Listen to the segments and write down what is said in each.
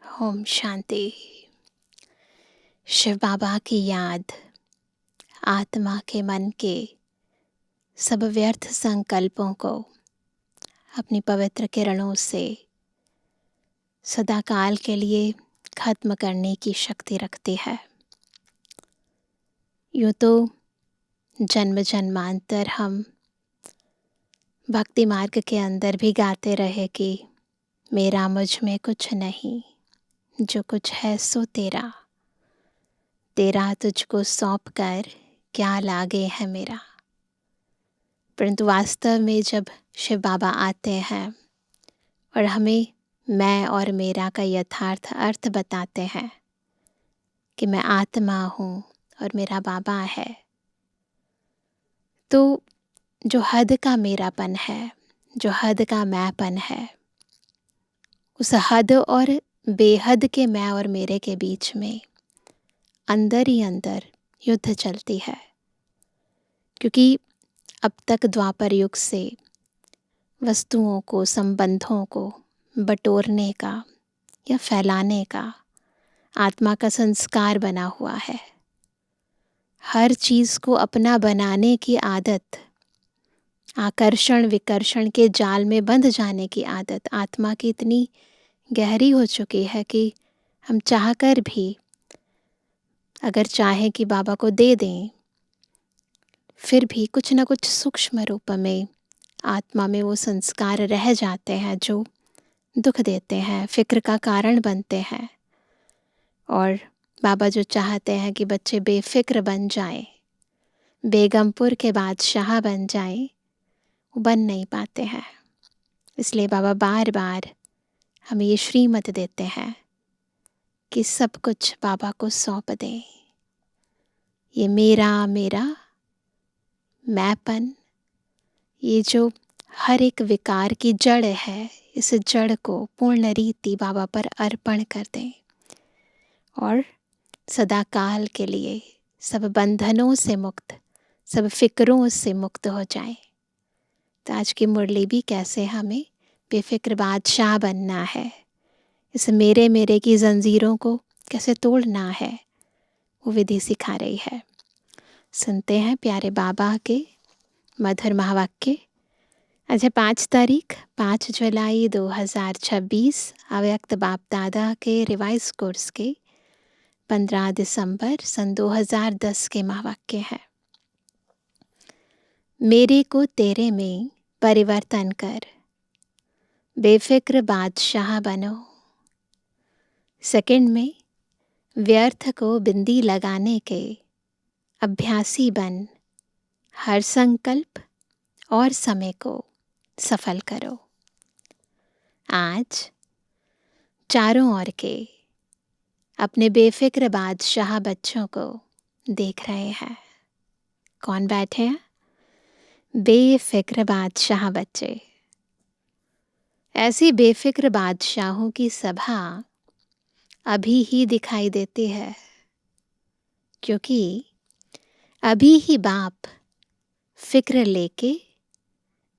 ओम शांति। शिव बाबा की याद, आत्मा के मन के सब व्यर्थ संकल्पों को अपनी पवित्र किरणों से सदा काल के लिए खत्म करने की शक्ति रखती है। यूँ तो जन्म जन्मांतर हम भक्ति मार्ग के अंदर भी गाते रहे कि मेरा मुझ में कुछ नहीं, जो कुछ है सो तेरा, तेरा तुझको सौंप कर क्या लागे है मेरा। परंतु वास्तव में जब शिव बाबा आते हैं और हमें मैं और मेरा का यथार्थ अर्थ बताते हैं कि मैं आत्मा हूँ और मेरा बाबा है, तो जो हद का मेरापन है, जो हद का मैंपन है, उस हद और बेहद के मैं और मेरे के बीच में अंदर ही अंदर युद्ध चलती है। क्योंकि अब तक द्वापर युग से वस्तुओं को, संबंधों को बटोरने का या फैलाने का आत्मा का संस्कार बना हुआ है। हर चीज़ को अपना बनाने की आदत, आकर्षण विकर्षण के जाल में बंध जाने की आदत आत्मा की इतनी गहरी हो चुकी है कि हम चाहकर भी अगर चाहें कि बाबा को दे दें, फिर भी कुछ न कुछ सूक्ष्म रूप में आत्मा में वो संस्कार रह जाते हैं जो दुख देते हैं, फिक्र का कारण बनते हैं। और बाबा जो चाहते हैं कि बच्चे बेफिक्र बन जाएं, बेगमपुर के बादशाह बन जाएं, वो बन नहीं पाते हैं। इसलिए बाबा बार बार हमें ये श्रीमत देते हैं कि सब कुछ बाबा को सौंप दें। ये मेरा मेरा मैंपन, ये जो हर एक विकार की जड़ है, इस जड़ को पूर्ण रीति बाबा पर अर्पण कर दें और सदा काल के लिए सब बंधनों से मुक्त, सब फिक्रों से मुक्त हो जाए। तो आज की मुरली भी कैसे हमें बेफिक्र बादशाह बनना है, इस मेरे मेरे की जंजीरों को कैसे तोड़ना है, वो विधि सिखा रही है। सुनते हैं प्यारे बाबा के मधुर महावाक्य। आज है 5 तारीख, 5 जुलाई 2026, अव्यक्त बाप दादा के रिवाइज कोर्स के 15 दिसंबर सन 2010 के महावाक्य है। मेरे को तेरे में परिवर्तन कर, बेफिक्र बादशाह बनो। सेकंड में, व्यर्थ को बिंदी लगाने के अभ्यासी बन, हर संकल्प और समय को सफल करो। आज चारों ओर के अपने बेफिक्र बादशाह बच्चों को देख रहे हैं। कौन बैठे हैं? बेफिक्र बादशाह बच्चे। ऐसी बेफिक्र बादशाहों की सभा अभी ही दिखाई देती है, क्योंकि अभी ही बाप फिक्र लेके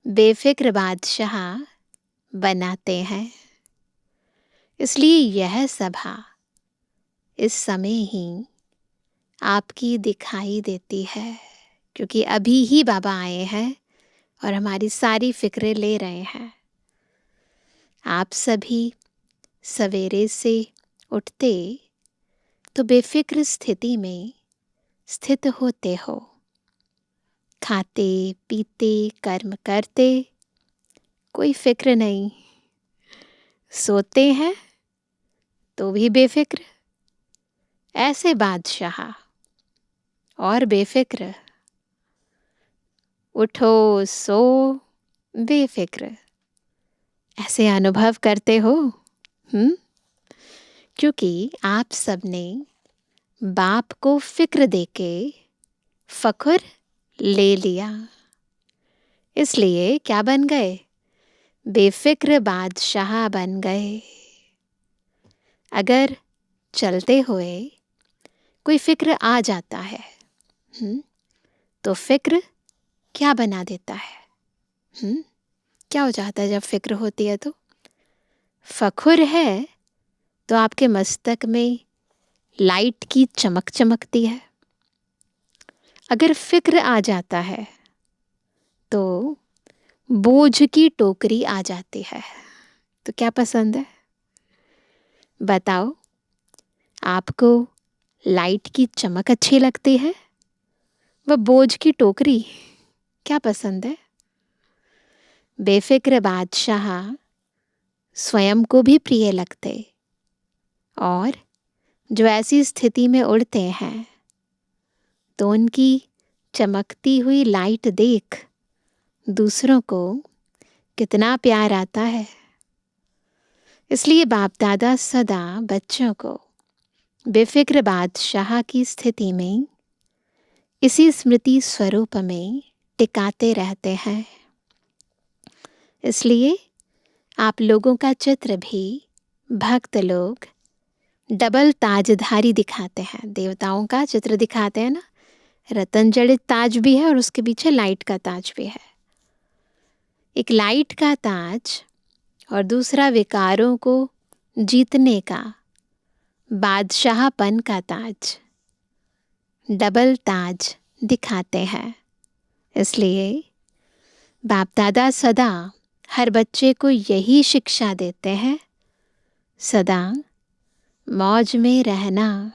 बेफिक्र बादशाह बनाते हैं। इसलिए यह सभा इस समय ही आपकी दिखाई देती है, क्योंकि अभी ही बाबा आए हैं और हमारी सारी फिक्रें ले रहे हैं। आप सभी सवेरे से उठते तो बेफिक्र स्थिति में स्थित होते हो, खाते पीते कर्म करते कोई फिक्र नहीं, सोते हैं तो भी बेफिक्र। ऐसे बादशाह और बेफिक्र, उठो सो बेफिक्र, ऐसे अनुभव करते हो। क्योंकि आप सबने बाप को फिक्र देके फखुर ले लिया, इसलिए क्या बन गए? बेफिक्र बादशाह बन गए। अगर चलते हुए कोई फिक्र आ जाता है, तो फिक्र क्या बना देता है? क्या हो जाता है जब फिक्र होती है? तो फखुर है तो आपके मस्तक में लाइट की चमक चमकती है। अगर फिक्र आ जाता है तो बोझ की टोकरी आ जाती है। तो क्या पसंद है? बताओ, आपको लाइट की चमक अच्छी लगती है, वह बोझ की टोकरी क्या पसंद है? बेफिक्र बादशाह स्वयं को भी प्रिय लगते, और जो ऐसी स्थिति में उड़ते हैं तो उनकी चमकती हुई लाइट देख दूसरों को कितना प्यार आता है। इसलिए बाप दादा सदा बच्चों को बेफिक्र बादशाह की स्थिति में इसी स्मृति स्वरूप में टिकाते रहते हैं। इसलिए आप लोगों का चित्र भी भक्त लोग डबल ताजधारी दिखाते हैं। देवताओं का चित्र दिखाते हैं ना, रतन जड़ित ताज भी है और उसके पीछे लाइट का ताज भी है। एक लाइट का ताज और दूसरा विकारों को जीतने का बादशाहपन का ताज, डबल ताज दिखाते हैं। इसलिए बाप दादा सदा हर बच्चे को यही शिक्षा देते हैं, सदा मौज में रहना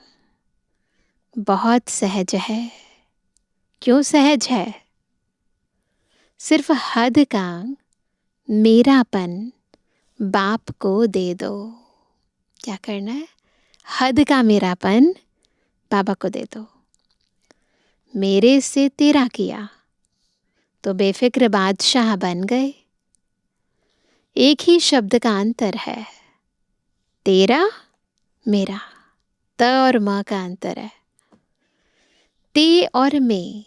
बहुत सहज है। क्यों सहज है? सिर्फ हद का मेरापन बाप को दे दो। क्या करना है? हद का मेरापन बाबा को दे दो। मेरे से तेरा किया तो बेफिक्र बादशाह बन गए। एक ही शब्द का अंतर है, तेरा मेरा। त और म का अंतर है। ते और में,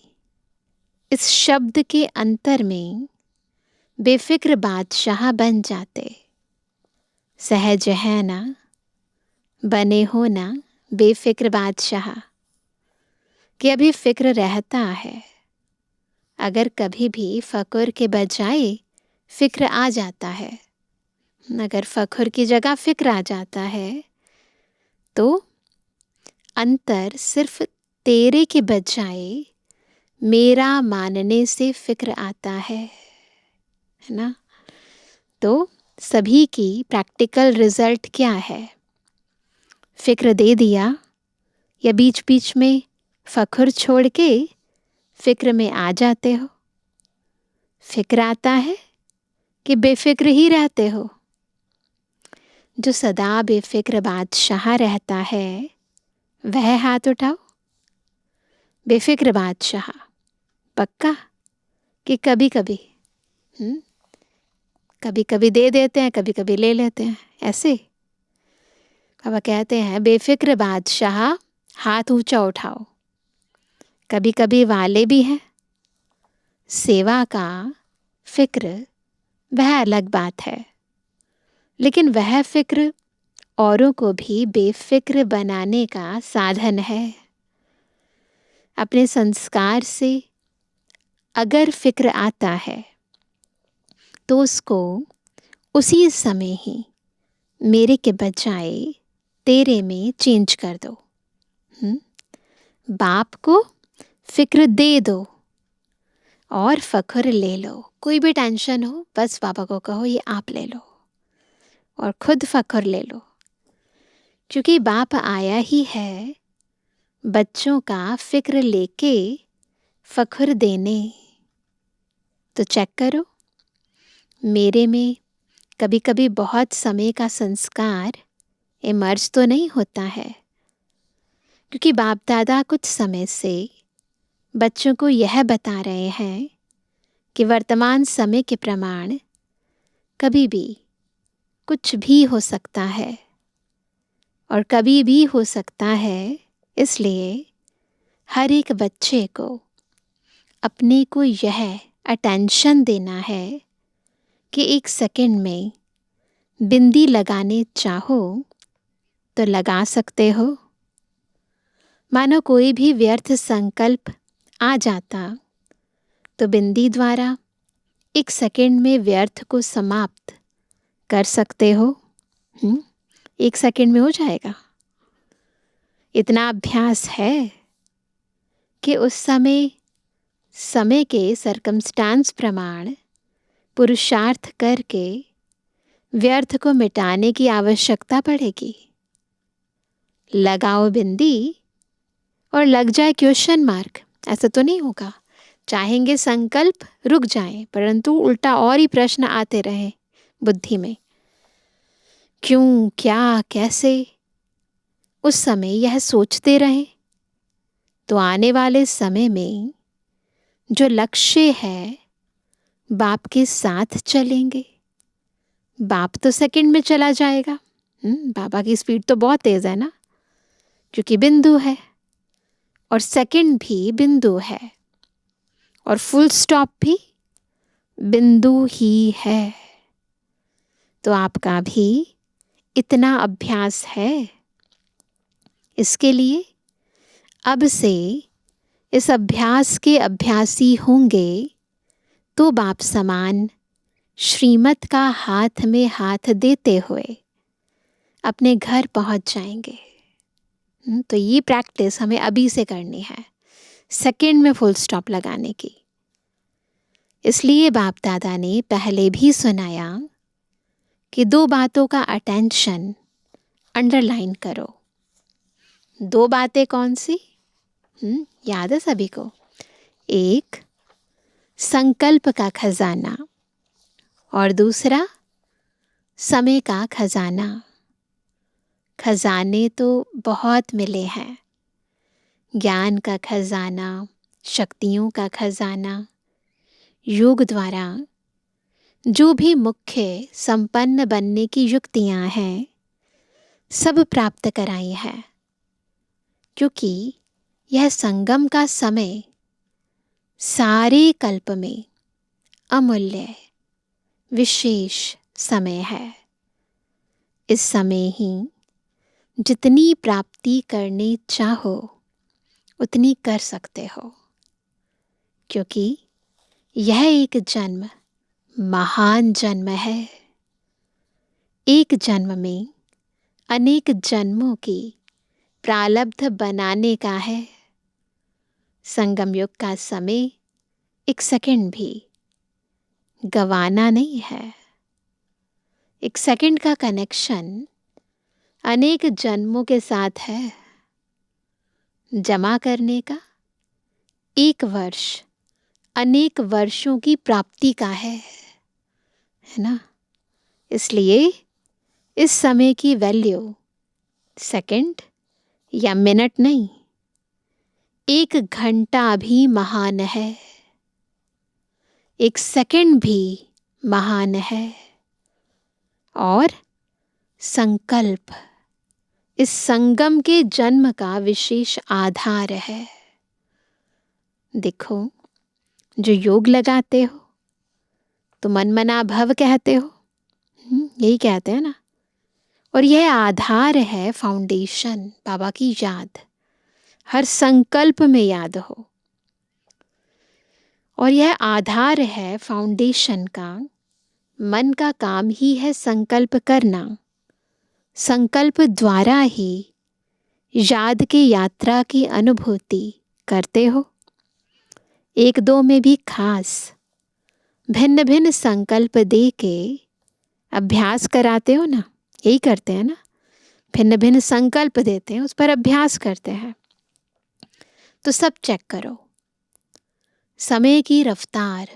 इस शब्द के अंतर में बेफिक्र बादशाह बन जाते। सहज है ना, बने हो ना बेफिक्र बादशाह। कि अभी फिक्र रहता है, अगर कभी भी फकुर के बजाय फिक्र आ जाता है, अगर फखुर की जगह फिक्र आ जाता है तो अंतर सिर्फ तेरे के बजाय मेरा मानने से फिक्र आता है ना। तो सभी की प्रैक्टिकल रिजल्ट क्या है? फिक्र दे दिया या बीच बीच में फखुर छोड़ के फिक्र में आ जाते हो? फिक्र आता है कि बेफिक्र ही रहते हो? जो सदा बेफिक्र बादशाह रहता है वह हाथ उठाओ। बेफिक्र बादशाह पक्का कि कभी कभी कभी कभी दे देते हैं, कभी कभी ले लेते हैं, ऐसे? बाबा कहते हैं बेफिक्र बादशाह हाथ ऊंचा उठाओ। कभी कभी वाले भी हैं। सेवा का फिक्र वह अलग बात है, लेकिन वह फिक्र औरों को भी बेफिक्र बनाने का साधन है। अपने संस्कार से अगर फिक्र आता है तो उसको उसी समय ही मेरे के बजाय तेरे में चेंज कर दो। बाप को फिक्र दे दो और फखर ले लो। कोई भी टेंशन हो बस बाबा को कहो ये आप ले लो और खुद फखर ले लो, क्योंकि बाप आया ही है बच्चों का फिक्र लेके फखर देने। तो चेक करो, मेरे में कभी कभी बहुत समय का संस्कार इमर्ज तो नहीं होता है, क्योंकि बाप दादा कुछ समय से बच्चों को यह बता रहे हैं कि वर्तमान समय के प्रमाण कभी भी कुछ भी हो सकता है और कभी भी हो सकता है। इसलिए हर एक बच्चे को अपने को यह अटेंशन देना है कि एक सेकंड में बिंदी लगाने चाहो तो लगा सकते हो। मानो कोई भी व्यर्थ संकल्प आ जाता तो बिंदी द्वारा एक सेकंड में व्यर्थ को समाप्त कर सकते हो। 1 सेकंड में हो जाएगा। इतना अभ्यास है कि उस समय के सर्कमस्टांस प्रमाण पुरुषार्थ करके व्यर्थ को मिटाने की आवश्यकता पड़ेगी। लगाओ बिंदी और लग जाए क्वेश्चन मार्क, ऐसा तो नहीं होगा। चाहेंगे संकल्प रुक जाएं, परंतु उल्टा और ही प्रश्न आते रहे बुद्धि में। क्यों, क्या, कैसे? उस समय यह सोचते रहे तो आने वाले समय में जो लक्ष्य है बाप के साथ चलेंगे। बाप तो सेकंड में चला जाएगा। बाबा की स्पीड तो बहुत तेज है ना, क्योंकि बिंदु है और सेकंड भी बिंदु है और फुल स्टॉप भी बिंदु ही है। तो आपका भी इतना अभ्यास है। इसके लिए अब से इस अभ्यास के अभ्यासी होंगे तो बाप समान श्रीमत का हाथ में हाथ देते हुए अपने घर पहुंच जाएंगे। तो ये प्रैक्टिस हमें अभी से करनी है, सेकंड में फुल स्टॉप लगाने की। इसलिए बाप दादा ने पहले भी सुनाया कि 2 बातों का अटेंशन अंडरलाइन करो। 2 बातें कौन सी? याद है सभी को? एक संकल्प का खजाना और दूसरा समय का खजाना। खजाने तो बहुत मिले हैं, ज्ञान का खजाना, शक्तियों का खजाना। योग द्वारा जो भी मुख्य संपन्न बनने की युक्तियां हैं सब प्राप्त कराई है, क्योंकि यह संगम का समय सारे कल्प में अमूल्य विशेष समय है। इस समय ही जितनी प्राप्ति करनी चाहो उतनी कर सकते हो, क्योंकि यह एक जन्म महान जन्म है। एक जन्म में अनेक जन्मों की प्रारब्ध बनाने का है। संगम युग का समय 1 सेकंड भी गवाना नहीं है। 1 सेकंड का कनेक्शन अनेक जन्मों के साथ है। जमा करने का 1 वर्ष अनेक वर्षों की प्राप्ति का है ना? इसलिए इस समय की वैल्यू सेकंड या मिनट नहीं, 1 घंटा भी महान है, 1 सेकंड भी महान है। और संकल्प इस संगम के जन्म का विशेष आधार है। देखो, जो योग लगाते हो तो मन मना भव कहते हो, यही कहते हैं ना। और यह आधार है, फाउंडेशन, बाबा की याद हर संकल्प में याद हो। और यह आधार है फाउंडेशन का। मन का काम ही है संकल्प करना। संकल्प द्वारा ही याद की यात्रा की अनुभूति करते हो। 1-2 में भी खास भिन्न भिन्न संकल्प दे के अभ्यास कराते हो ना, यही करते हैं ना। भिन्न भिन्न संकल्प देते हैं, उस पर अभ्यास करते हैं। तो सब चेक करो, समय की रफ्तार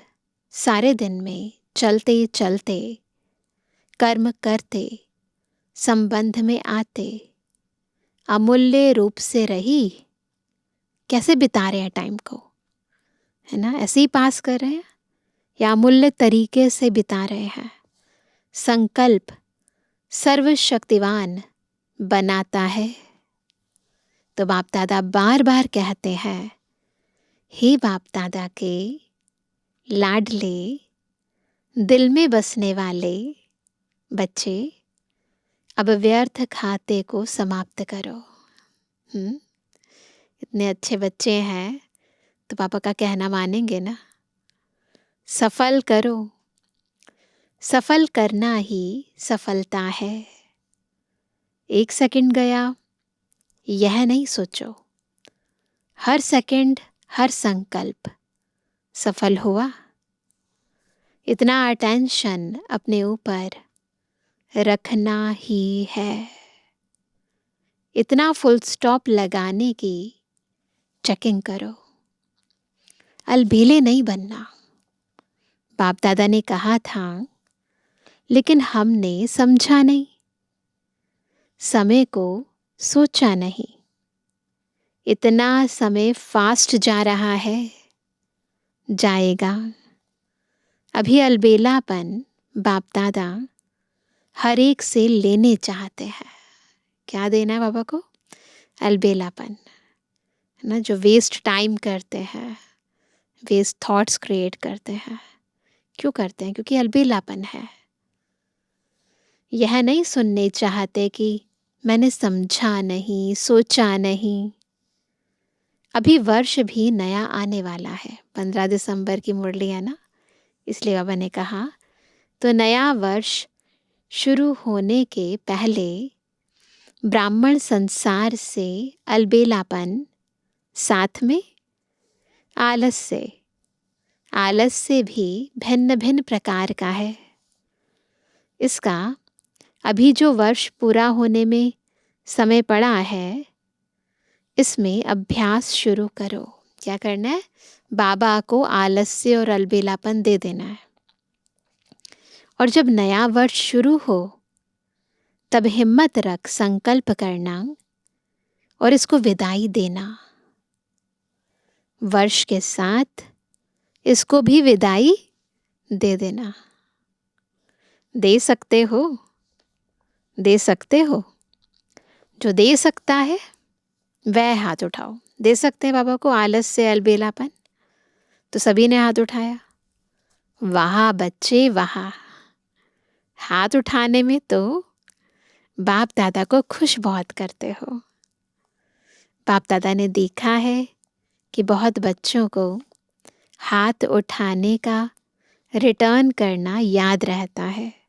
सारे दिन में चलते चलते, कर्म करते, संबंध में आते, अमूल्य रूप से रही। कैसे बिता रहे हैं टाइम को, है ना? ऐसे ही पास कर रहे हैं या अमूल्य तरीके से बिता रहे हैं? संकल्प सर्वशक्तिवान बनाता है। तो बाप दादा बार बार कहते हैं, हे बाप दादा के लाडले दिल में बसने वाले बच्चे, अब व्यर्थ खाते को समाप्त करो। इतने अच्छे बच्चे हैं तो पापा का कहना मानेंगे ना। सफल करो, सफल करना ही सफलता है। 1 सेकंड गया, यह नहीं सोचो हर सेकंड, हर संकल्प सफल हुआ। इतना अटेंशन अपने ऊपर रखना ही है। इतना फुल स्टॉप लगाने की चेकिंग करो। अलबेले नहीं बनना। बाप दादा ने कहा था, लेकिन हमने समझा नहीं, समय को सोचा नहीं। इतना समय फास्ट जा रहा है, जाएगा। अभी अलबेलापन बाप दादा हर एक से लेने चाहते हैं। क्या देना है बाबा को? अलबेलापन, है ना, जो वेस्ट टाइम करते हैं, वेस्ट थॉट्स क्रिएट करते हैं। क्यों करते हैं? क्योंकि अलबेलापन है। यह नहीं सुनने चाहते कि मैंने समझा नहीं, सोचा नहीं। अभी वर्ष भी नया आने वाला है। 15 दिसंबर की मुरली है ना, इसलिए बाबा ने कहा तो नया वर्ष शुरू होने के पहले ब्राह्मण संसार से अलबेलापन, साथ में आलस से भी भिन्न भिन्न प्रकार का है। इसका अभी जो वर्ष पूरा होने में समय पड़ा है, इसमें अभ्यास शुरू करो। क्या करना है? बाबा को आलस्य और अलबेलापन दे देना है। और जब नया वर्ष शुरू हो, तब हिम्मत रख संकल्प करना और इसको विदाई देना। वर्ष के साथ इसको भी विदाई दे देना। दे सकते हो, दे सकते हो। जो दे सकता है वह हाथ उठाओ। दे सकते हैं बाबा को आलस से अलबेलापन? तो सभी ने हाथ उठाया। वाह बच्चे वाह। हाथ उठाने में तो बाप दादा को खुश बहुत करते हो। बाप दादा ने देखा है कि बहुत बच्चों को हाथ उठाने का रिटर्न करना याद रहता है,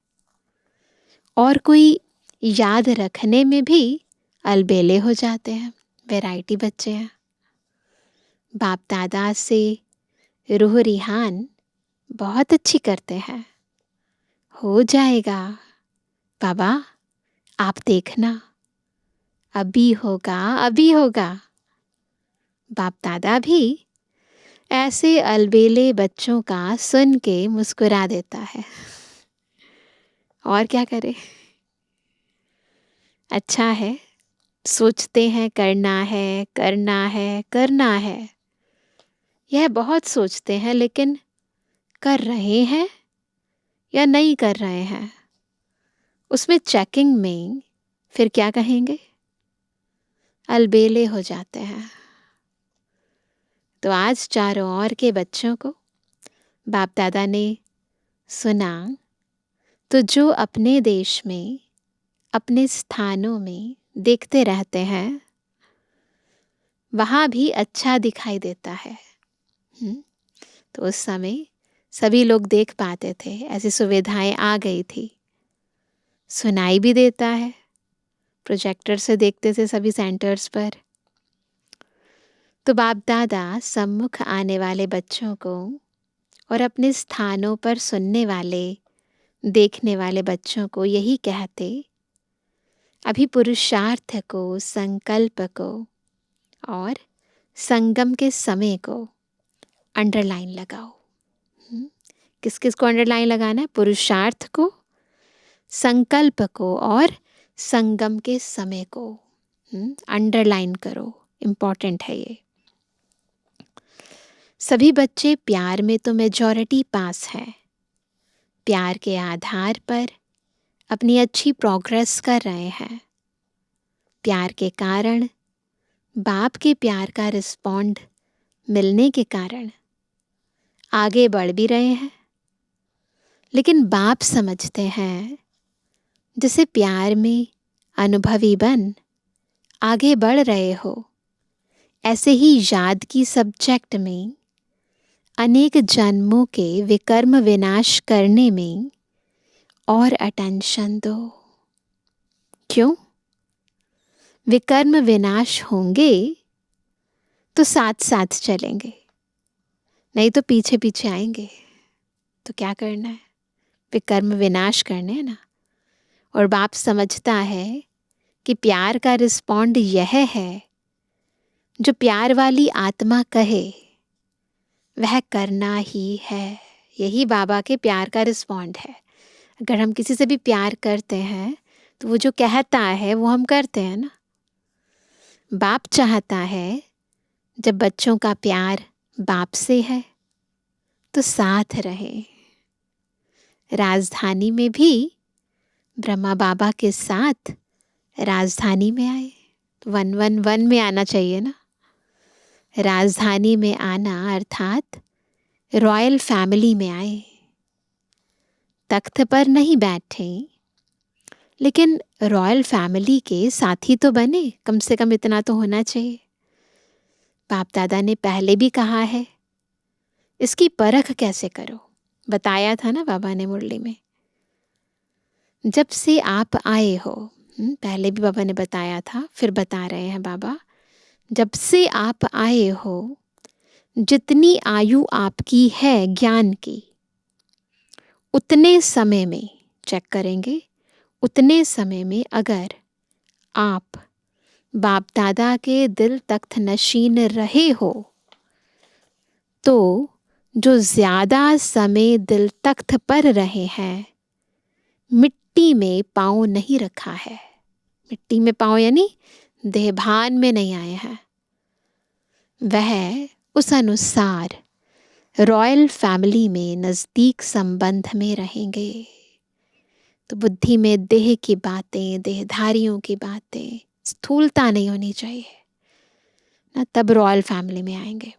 और कोई याद रखने में भी अलबेले हो जाते हैं। वैरायटी बच्चे हैं। बाप दादा से रूह रिहान बहुत अच्छी करते हैं। हो जाएगा बाबा, आप देखना, अभी होगा, अभी होगा। बाप दादा भी ऐसे अलबेले बच्चों का सुन के मुस्कुरा देता है। और क्या करे? अच्छा है, सोचते हैं करना है, करना है, करना है। यह बहुत सोचते हैं, लेकिन कर रहे हैं या नहीं कर रहे हैं, उसमें चेकिंग में फिर क्या कहेंगे? अलबेले हो जाते हैं। तो आज चारों ओर के बच्चों को बाप दादा ने सुना, तो जो अपने देश में, अपने स्थानों में देखते रहते हैं, वहाँ भी अच्छा दिखाई देता है। तो उस समय सभी लोग देख पाते थे, ऐसी सुविधाएं आ गई थी। सुनाई भी देता है, प्रोजेक्टर से देखते थे सभी सेंटर्स पर। तो बाप दादा सम्मुख आने वाले बच्चों को और अपने स्थानों पर सुनने वाले, देखने वाले बच्चों को यही कहते, अभी पुरुषार्थ को, संकल्प को और संगम के समय को अंडरलाइन लगाओ। किस किस को अंडरलाइन लगाना है? पुरुषार्थ को, संकल्प को और संगम के समय को अंडरलाइन करो। इम्पॉर्टेंट है ये। सभी बच्चे प्यार में तो मेजॉरिटी पास है। प्यार के आधार पर अपनी अच्छी प्रोग्रेस कर रहे हैं। प्यार के कारण, बाप के प्यार का रिस्पॉन्ड मिलने के कारण आगे बढ़ भी रहे हैं। लेकिन बाप समझते हैं, जैसे प्यार में अनुभवी बन आगे बढ़ रहे हो, ऐसे ही याद की सब्जेक्ट में अनेक जन्मों के विकर्म विनाश करने में और अटेंशन दो। क्यों? विकर्म विनाश होंगे तो साथ साथ चलेंगे, नहीं तो पीछे पीछे आएंगे। तो क्या करना है? विकर्म विनाश करने हैं ना। और बाप समझता है कि प्यार का रिस्पॉन्ड यह है, जो प्यार वाली आत्मा कहे वह करना ही है। यही बाबा के प्यार का रिस्पॉन्ड है। अगर हम किसी से भी प्यार करते हैं तो वो जो कहता है वो हम करते हैं ना। बाप चाहता है जब बच्चों का प्यार बाप से है तो साथ रहे। राजधानी में भी ब्रह्मा बाबा के साथ राजधानी में आए, तो 111 में आना चाहिए ना। राजधानी में आना अर्थात रॉयल फैमिली में आए। तख्त पर नहीं बैठे, लेकिन रॉयल फैमिली के साथी तो बने, कम से कम इतना तो होना चाहिए। बाप दादा ने पहले भी कहा है, इसकी परख कैसे करो, बताया था ना बाबा ने मुरली में। जब से आप आए हो, पहले भी बाबा ने बताया था, फिर बता रहे हैं बाबा, जब से आप आए हो जितनी आयु आपकी है ज्ञान की, उतने समय में चेक करेंगे, उतने समय में अगर आप बाप दादा के दिल तख्त नशीन रहे हो तो जो ज़्यादा समय दिल तख्त पर रहे हैं, मिट्टी में पाँव नहीं रखा है। मिट्टी में पाँव यानी देहभान में नहीं आए हैं, वह उस अनुसार रॉयल फैमिली में नज़दीक संबंध में रहेंगे। तो बुद्धि में देह की बातें, देहधारियों की बातें, स्थूलता नहीं होनी चाहिए ना, तब रॉयल फैमिली में आएंगे।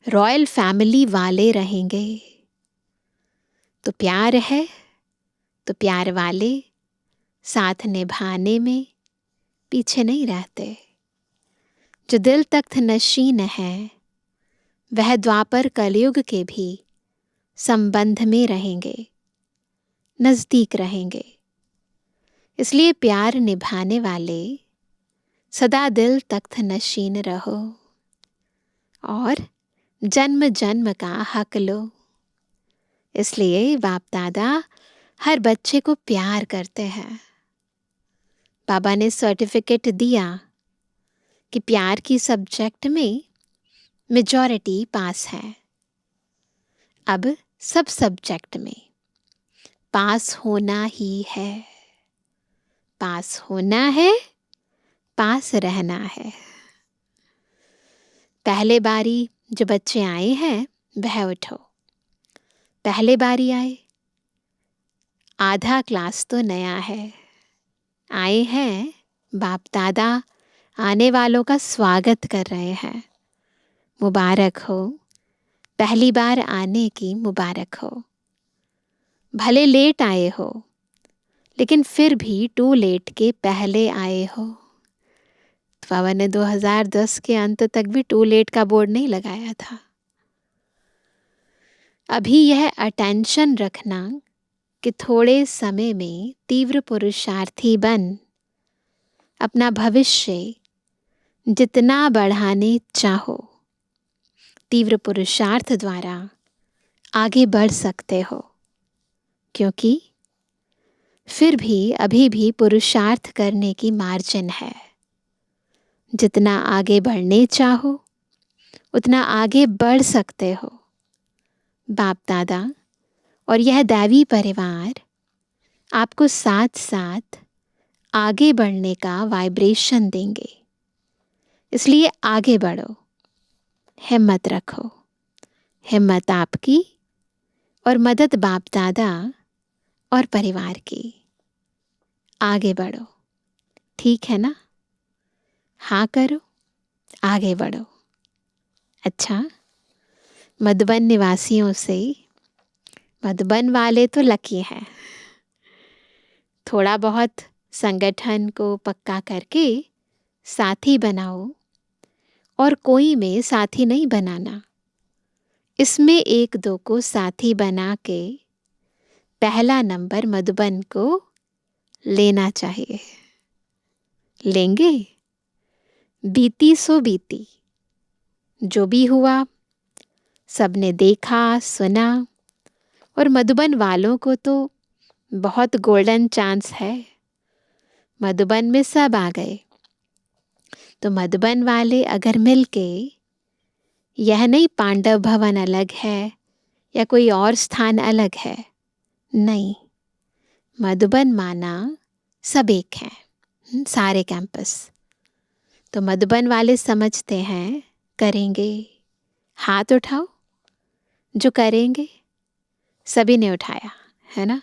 रॉयल फैमिली वाले रहेंगे तो प्यार है, तो प्यार वाले साथ निभाने में पीछे नहीं रहते। जो दिल तख्त नशीन है वह द्वापर कलयुग के भी संबंध में रहेंगे, नज़दीक रहेंगे। इसलिए प्यार निभाने वाले सदा दिल तख्त नशीन रहो और जन्म जन्म का हक लो। इसलिए बाप दादा हर बच्चे को प्यार करते हैं। बाबा ने सर्टिफिकेट दिया कि प्यार की सब्जेक्ट में मेजॉरिटी पास है। अब सब सब्जेक्ट में पास होना ही है, पास होना है, पास रहना है। पहले बारी जो बच्चे आए हैं वह उठो, पहले बारी आए, आधा क्लास तो नया है, आए हैं, बाप दादा आने वालों का स्वागत कर रहे हैं। मुबारक हो, पहली बार आने की मुबारक हो। भले लेट आए हो लेकिन फिर भी टू लेट के पहले आए हो। तो बाबा ने 2010 के अंत तक भी टू लेट का बोर्ड नहीं लगाया था। अभी यह अटेंशन रखना कि थोड़े समय में तीव्र पुरुषार्थी बन अपना भविष्य जितना बढ़ाने चाहो, तीव्र पुरुषार्थ द्वारा आगे बढ़ सकते हो। क्योंकि फिर भी अभी भी पुरुषार्थ करने की मार्जिन है। जितना आगे बढ़ने चाहो उतना आगे बढ़ सकते हो। बाप दादा और यह दैवी परिवार आपको साथ साथ आगे बढ़ने का वाइब्रेशन देंगे। इसलिए आगे बढ़ो, हिम्मत रखो। हिम्मत आपकी और मदद बाप दादा और परिवार की। आगे बढ़ो, ठीक है ना? हाँ करो, आगे बढ़ो। अच्छा, मधुबन निवासियों से, मधुबन वाले तो लकी हैं, थोड़ा बहुत संगठन को पक्का करके साथी बनाओ और कोई में साथी नहीं बनाना। इसमें एक दो को साथी बना के पहला नंबर मधुबन को लेना चाहिए। लेंगे? बीती सो बीती, जो भी हुआ सबने देखा सुना, और मधुबन वालों को तो बहुत गोल्डन चांस है। मधुबन में सब आ गए, तो मधुबन वाले अगर मिलके, यह नहीं पांडव भवन अलग है या कोई और स्थान अलग है, नहीं, मधुबन माना सब एक हैं, सारे कैंपस। तो मधुबन वाले समझते हैं करेंगे, हाथ उठाओ जो करेंगे। सभी ने उठाया, है ना।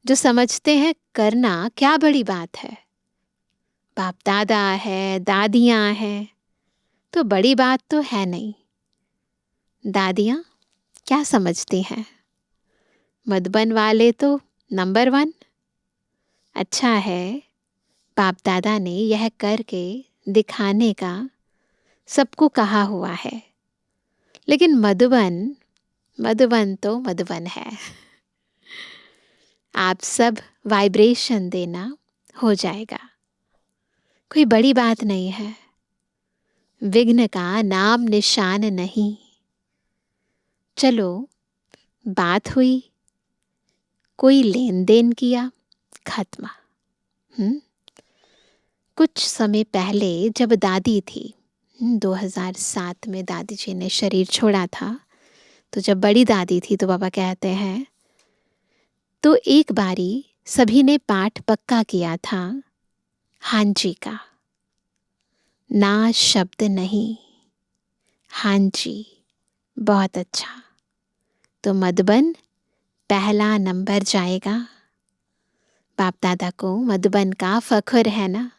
जो समझते हैं करना क्या बड़ी बात है, बाप दादा है, दादियाँ हैं, तो बड़ी बात तो है नहीं। दादियाँ क्या समझती हैं? मधुबन वाले तो नंबर 1। अच्छा है बाप दादा ने यह करके दिखाने का सबको कहा हुआ है। लेकिन मधुबन तो मधुबन है। आप सब वाइब्रेशन देना हो जाएगा, कोई बड़ी बात नहीं है। विघ्न का नाम निशान नहीं। चलो बात हुई, कोई लेन देन किया, खत्म। कुछ समय पहले जब दादी थी, 2007 में दादी जी ने शरीर छोड़ा था, तो जब बड़ी दादी थी तो पापा कहते हैं, तो एक बारी सभी ने पाठ पक्का किया था हाँ जी का, ना शब्द नहीं, हाँ जी। बहुत अच्छा, तो मधुबन पहला नंबर जाएगा। बाप दादा को मधुबन का फख्र है ना,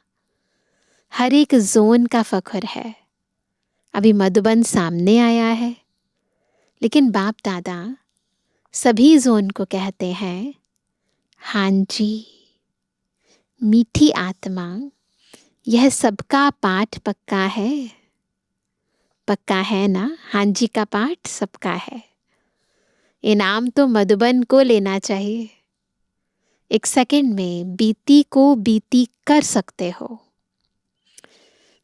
हर एक जोन का फख्र है। अभी मधुबन सामने आया है, लेकिन बाप दादा सभी जोन को कहते हैं हाँ जी। मीठी आत्मा, यह सबका पाठ पक्का है, पक्का है ना। हाँ जी का पाठ सबका है। इनाम तो मधुबन को लेना चाहिए। 1 सेकंड में बीती को बीती कर सकते हो।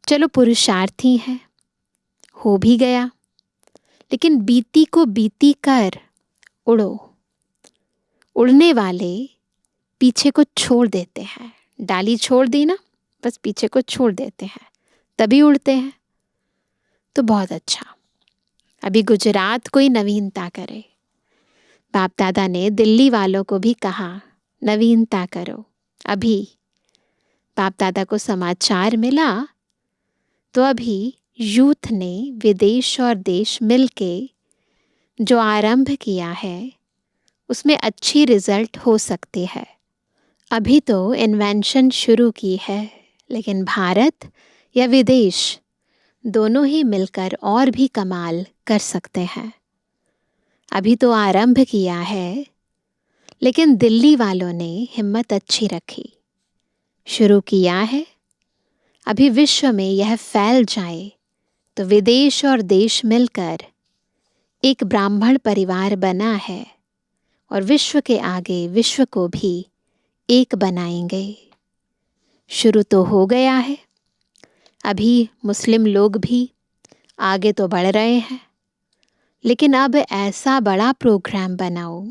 चलो पुरुषार्थी है, हो भी गया, लेकिन बीती को बीती कर उड़ो। उड़ने वाले पीछे को छोड़ देते हैं, डाली छोड़ दी ना, बस पीछे को छोड़ देते हैं, तभी उड़ते हैं। तो बहुत अच्छा। अभी गुजरात कोई नवीनता करे। बाप दादा ने दिल्ली वालों को भी कहा नवीनता करो। अभी बाप दादा को समाचार मिला, तो अभी यूथ ने विदेश और देश मिलके जो आरंभ किया है, उसमें अच्छी रिजल्ट हो सकती है। अभी तो इन्वेंशन शुरू की है, लेकिन भारत या विदेश दोनों ही मिलकर और भी कमाल कर सकते हैं। अभी तो आरंभ किया है, लेकिन दिल्ली वालों ने हिम्मत अच्छी रखी, शुरू किया है। अभी विश्व में यह फैल जाए तो विदेश और देश मिलकर एक ब्राह्मण परिवार बना है, और विश्व के आगे विश्व को भी एक बनाएंगे। शुरू तो हो गया है। अभी मुस्लिम लोग भी आगे तो बढ़ रहे हैं, लेकिन अब ऐसा बड़ा प्रोग्राम बनाओ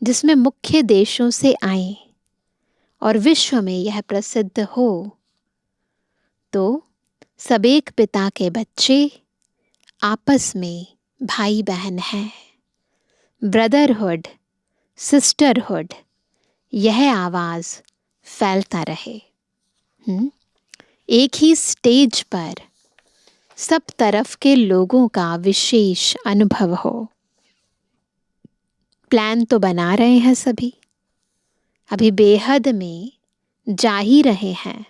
जिसमें मुख्य देशों से आए और विश्व में यह प्रसिद्ध हो, तो सब एक पिता के बच्चे आपस में भाई बहन हैं। ब्रदरहुड, सिस्टरहुड, यह आवाज़ फैलता रहे। एक ही स्टेज पर सब तरफ के लोगों का विशेष अनुभव हो। प्लान तो बना रहे हैं सभी, अभी बेहद में जा ही रहे हैं।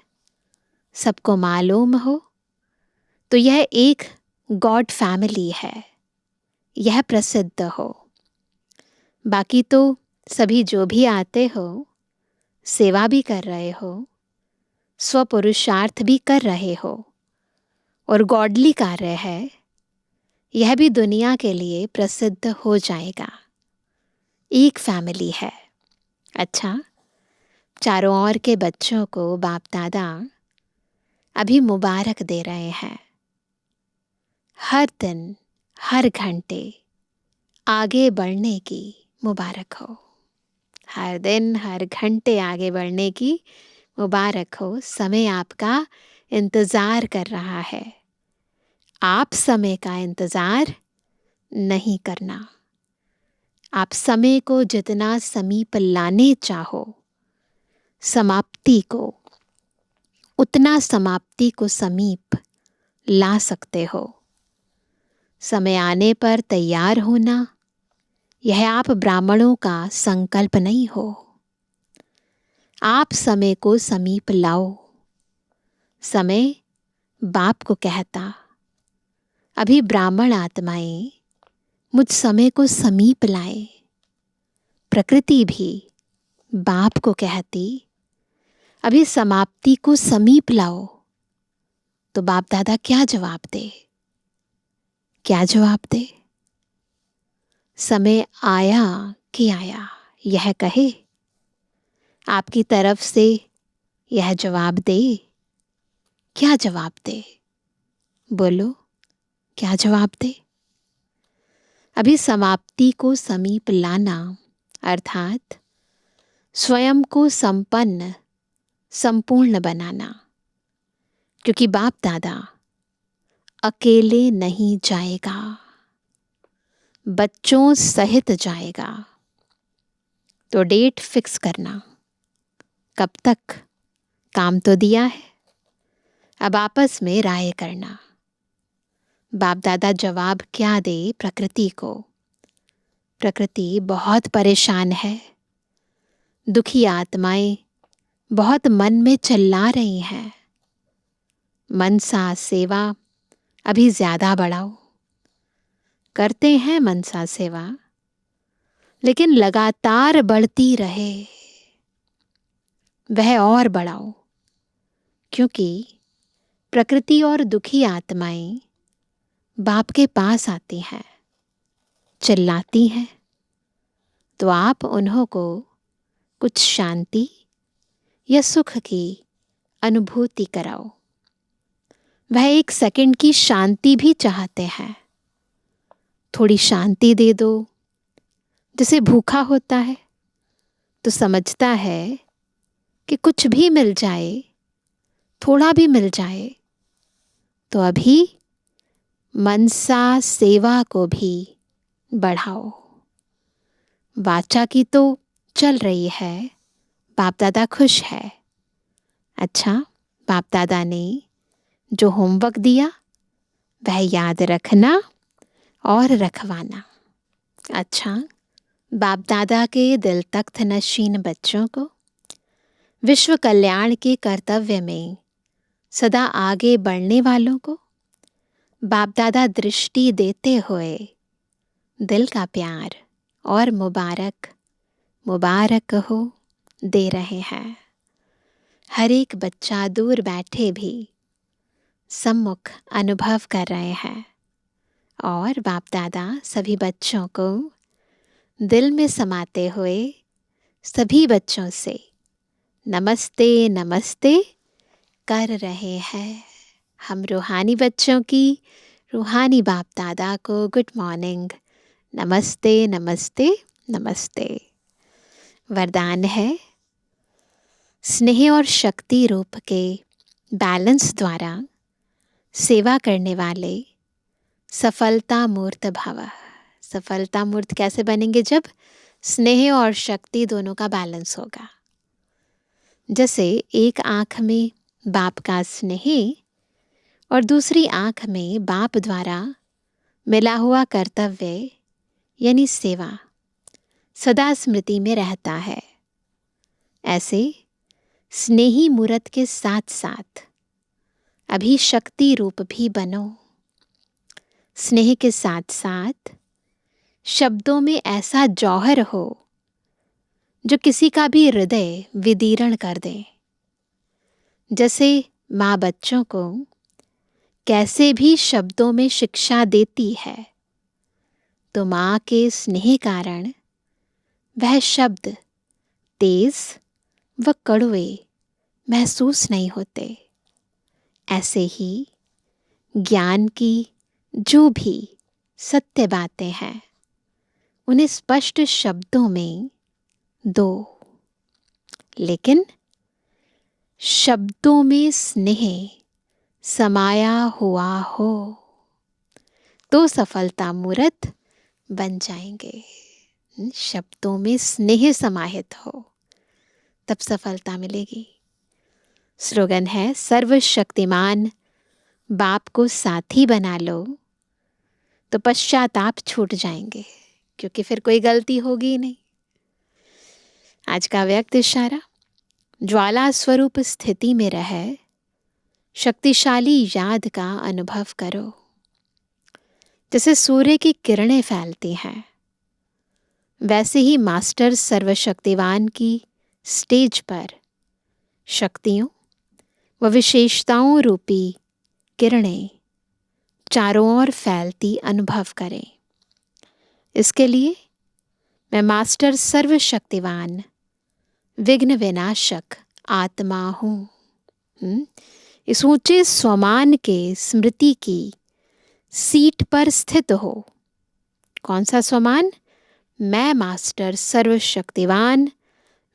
सबको मालूम हो तो यह एक गॉड फैमिली है, यह प्रसिद्ध हो। बाकी तो सभी जो भी आते हो, सेवा भी कर रहे हो, स्वपुरुषार्थ भी कर रहे हो, और गॉडली कार्य है, यह भी दुनिया के लिए प्रसिद्ध हो जाएगा। एक फैमिली है। अच्छा, चारों ओर के बच्चों को बाप दादा अभी मुबारक दे रहे हैं। हर दिन, हर घंटे आगे बढ़ने की मुबारक हो। हर दिन, हर घंटे आगे बढ़ने की मुबारक हो। समय आपका इंतज़ार कर रहा है। आप समय का इंतज़ार नहीं करना। आप समय को जितना समीप लाने चाहो, समाप्ति को, उतना समाप्ति को समीप ला सकते हो। समय आने पर तैयार होना, यह आप ब्राह्मणों का संकल्प नहीं हो। आप समय को समीप लाओ। समय बाप को कहता, अभी ब्राह्मण आत्माएं मुझ समय को समीप लाए। प्रकृति भी बाप को कहती, अभी समाप्ति को समीप लाओ। तो बाप दादा क्या जवाब दे? क्या जवाब दे? समय आया कि आया, यह कहे। आपकी तरफ से यह जवाब दे। क्या जवाब दे? बोलो, क्या जवाब दे? अभी समाप्ति को समीप लाना अर्थात स्वयं को संपन्न, संपूर्ण बनाना। क्योंकि बाप दादा अकेले नहीं जाएगा, बच्चों सहित जाएगा। तो डेट फिक्स करना, कब तक? काम तो दिया है, अब आपस में राय करना। बाप दादा जवाब क्या दे प्रकृति को? प्रकृति बहुत परेशान है। दुखी आत्माएं बहुत मन में चिल्ला रही हैं। मनसा सेवा अभी ज्यादा बढ़ाओ। करते हैं मनसा सेवा, लेकिन लगातार बढ़ती रहे, वह और बढ़ाओ। क्योंकि प्रकृति और दुखी आत्माएं बाप के पास आती हैं, चिल्लाती हैं, तो आप उन्हों को कुछ शांति या सुख की अनुभूति कराओ। वह 1 सेकंड की शांति भी चाहते हैं। थोड़ी शांति दे दो। जैसे भूखा होता है तो समझता है कि कुछ भी मिल जाए, थोड़ा भी मिल जाए, तो अभी मनसा सेवा को भी बढ़ाओ। वाचा की तो चल रही है, बाप दादा खुश है। अच्छा, बाप दादा ने जो होमवर्क दिया वह याद रखना और रखवाना। अच्छा, बाप दादा के दिल तख्त नशीन बच्चों को विश्व कल्याण के कर्तव्य में सदा आगे बढ़ने वालों को बाप दादा दृष्टि देते हुए दिल का प्यार और मुबारक, मुबारक हो दे रहे हैं। हर एक बच्चा दूर बैठे भी सम्मुख अनुभव कर रहे हैं और बाप दादा सभी बच्चों को दिल में समाते हुए सभी बच्चों से नमस्ते नमस्ते कर रहे हैं। हम रूहानी बच्चों की रूहानी बाप दादा को गुड मॉर्निंग, नमस्ते नमस्ते नमस्ते। वरदान है, स्नेह और शक्ति रूप के बैलेंस द्वारा सेवा करने वाले सफलता मूर्त भव। सफलता मूर्त कैसे बनेंगे? जब स्नेह और शक्ति दोनों का बैलेंस होगा। जैसे एक आँख में बाप का स्नेह और दूसरी आँख में बाप द्वारा मिला हुआ कर्तव्य यानी सेवा सदा स्मृति में रहता है। ऐसे स्नेही मूर्त के साथ साथ अभी शक्ति रूप भी बनो। स्नेह के साथ साथ शब्दों में ऐसा जौहर हो जो किसी का भी हृदय विदीर्ण कर दे। जैसे माँ बच्चों को कैसे भी शब्दों में शिक्षा देती है, तो माँ के स्नेह कारण वह शब्द तेज व कड़वे महसूस नहीं होते। ऐसे ही ज्ञान की जो भी सत्य बातें हैं उन्हें स्पष्ट शब्दों में दो, लेकिन शब्दों में स्नेह समाया हुआ हो तो सफलता मूर्त बन जाएंगे। शब्दों में स्नेह समाहित हो तब सफलता मिलेगी। स्लोगन है, सर्वशक्तिमान बाप को साथी बना लो तो पश्चाताप छूट जाएंगे, क्योंकि फिर कोई गलती होगी ही नहीं। आज का व्यक्त इशारा, ज्वाला स्वरूप स्थिति में रहे शक्तिशाली याद का अनुभव करो। जैसे सूर्य की किरणें फैलती हैं, वैसे ही मास्टर सर्वशक्तिवान की स्टेज पर शक्तियों व विशेषताओं रूपी किरणें चारों ओर फैलती अनुभव करें। इसके लिए मैं मास्टर सर्वशक्तिवान विघ्न विनाशक आत्मा हूँ। इस ऊंचे स्वमान के स्मृति की सीट पर स्थित हो। कौन सा स्वमान? मैं मास्टर सर्वशक्तिवान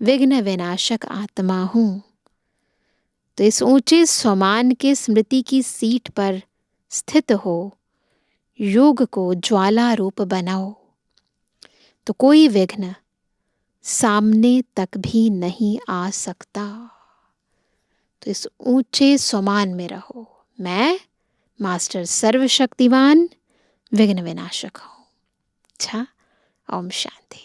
विघ्न विनाशक आत्मा हूँ। तो इस ऊंचे स्वमान के स्मृति की सीट पर स्थित हो, योग को ज्वाला रूप बनाओ तो कोई विघ्न सामने तक भी नहीं आ सकता। तो इस ऊंचे स्वमान में रहो, मैं मास्टर सर्वशक्तिवान विघ्न विनाशक हूँ। अच्छा, ओम शांति।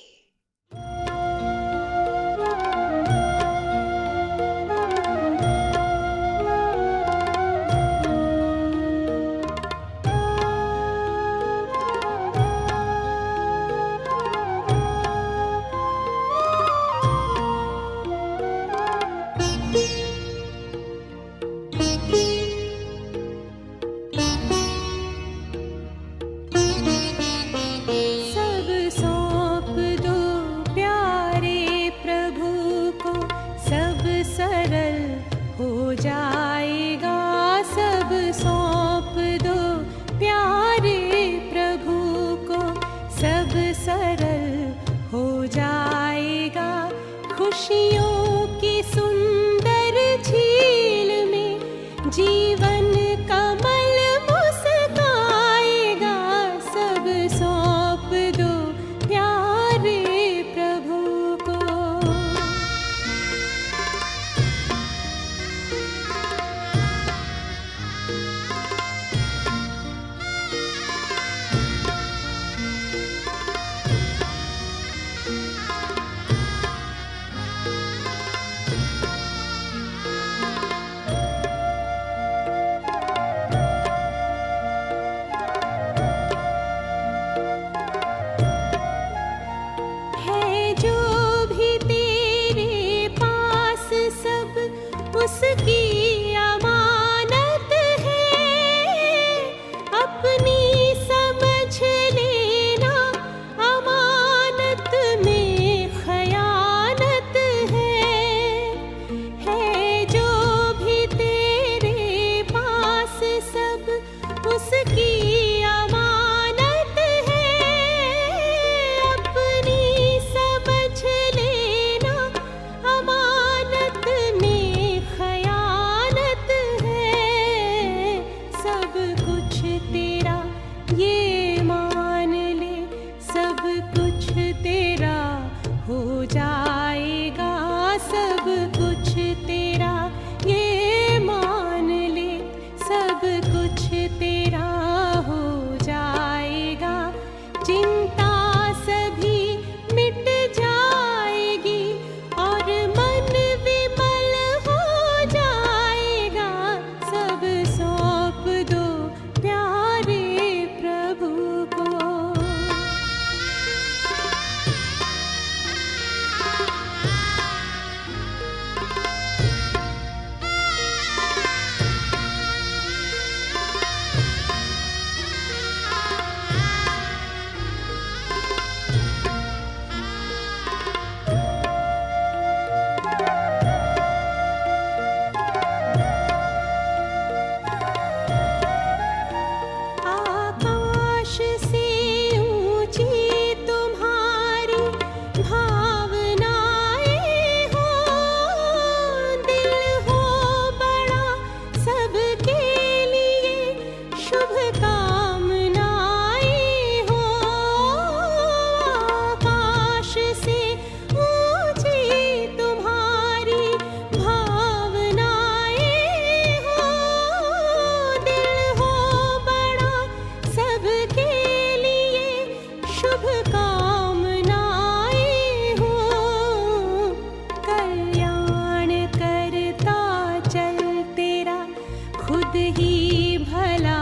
ही भला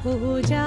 हो जा